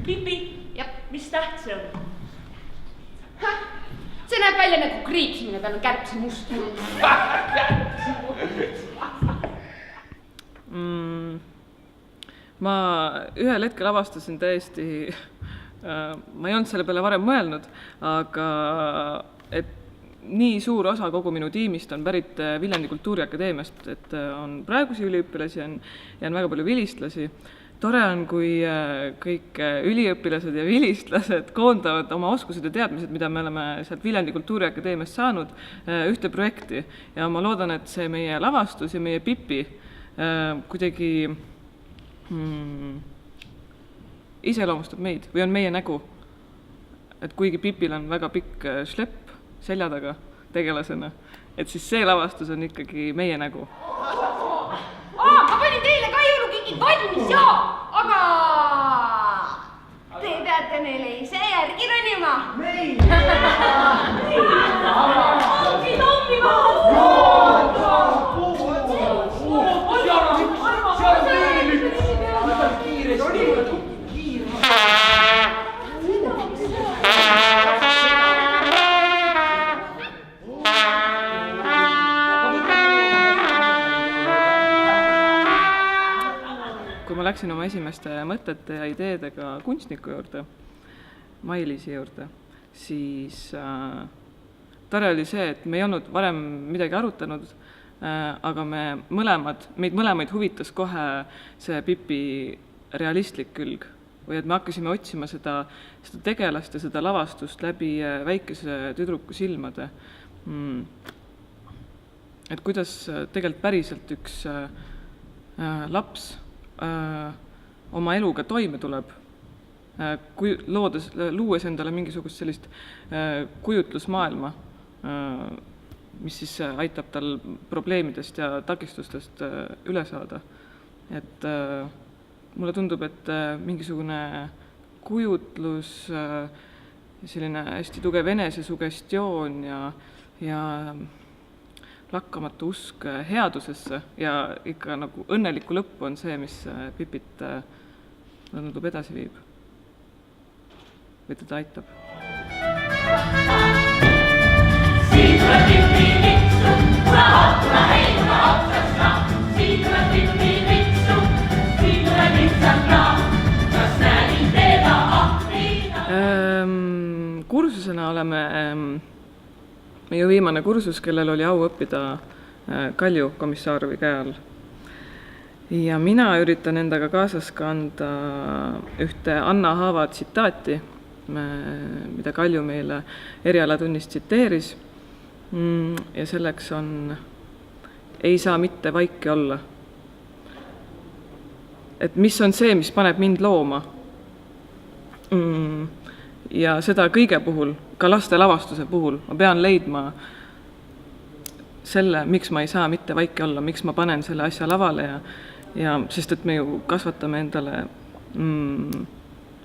Pipi, ja mis täht see on? See näeb välja nagu kriipsimine, tal on kärbse must. Ma ühel hetkel avastasin täiesti, ma ei olnud selle peale varem mõelnud, aga et nii suur osa kogu minu tiimist on pärit Viljandi Kultuuriakadeemiast, et on praegusi üliõpilasi ja on väga palju vilistlasi. Tore on, kui kõik üliõpilased ja vilistlased koondavad oma oskused ja teadmised, mida me oleme sealt Viljandi Kultuuriakadeemiast saanud, ühte projekti. Ja ma loodan, et see meie lavastus ja meie Pipi kuidagi iseloomustab meid või on meie nägu. Et kuigi Pipil on väga pikk šlepp selja taga tegelasena, et siis see lavastus on ikkagi meie nägu. Ma panin teile ka jõulukingid valmis, jaa, aga te peate neile ise järgi ronima. Ongi tommima! Kui ma läksin oma esimeste mõtete ja ideedega kunstniku juurde, Mailisi juurde, siis tore oli see, et me ei olnud varem midagi arutanud, aga meid mõlemaid huvitas kohe see Pipi realistlik külg. Või et me hakkasime otsima seda tegelast ja seda lavastust läbi väikese tüdruku silmade. Et kuidas tegelikult päriselt üks laps oma eluga toime tuleb, luues endale mingisugust sellist kujutlusmaailma, mis siis aitab tal probleemidest ja takistustest üle saada. Et mulle tundub, et mingisugune kujutlus, selline hästi tugev enesesugestioon ja lakkamatu usk headusesse ja ikka nagu õnneliku lõppu on see, mis Pipit tundub edasi viib või teda aitab. Siin tuleb Pipi vitsu, kuna hakkuna heima otsasta. Siin tuleb Pipi vitsu, siin tuleb lihtsalt ka. Kas nägin teda ahvina? Kursusena oleme meie viimane kursus, kellel oli au õppida Kalju Komissaarovi käe all. Ja mina üritan endaga kaasas kanda ühte Anna Haava tsitaati, mida Kalju meile erialatunnis tsiteeris. Ja selleks on ei saa mitte vaiki olla. Et mis on see, mis paneb mind looma. Ja seda kõige puhul, ka laste lavastuse puhul, ma pean leidma selle, miks ma ei saa mitte vaiki olla, miks ma panen selle asja lavale ja sest et me ju kasvatame endale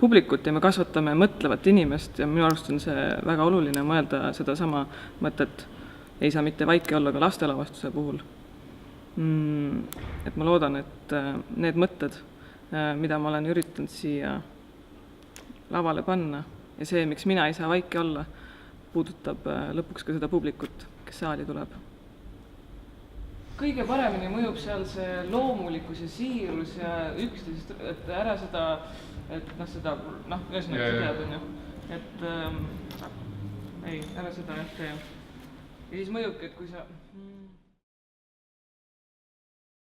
publikut ja me kasvatame mõtlevat inimest ja minu arust on see väga oluline mõelda seda sama mõtet, ei saa mitte vaiki olla ka laste lavastuse puhul. Et ma loodan, et need mõtted, mida ma olen üritanud siia lavale panna, ja see, miks mina ei saa vaiki olla, puudutab lõpuks ka seda publikut, kes saali tuleb. Kõige paremini mõjub seal see loomulikkus ja siirus ja üksteisest, et ära seda, ühesõnaga seda tead, on ju. Et ei, ära seda jah tee. Ja siis mõjubki, et kui sa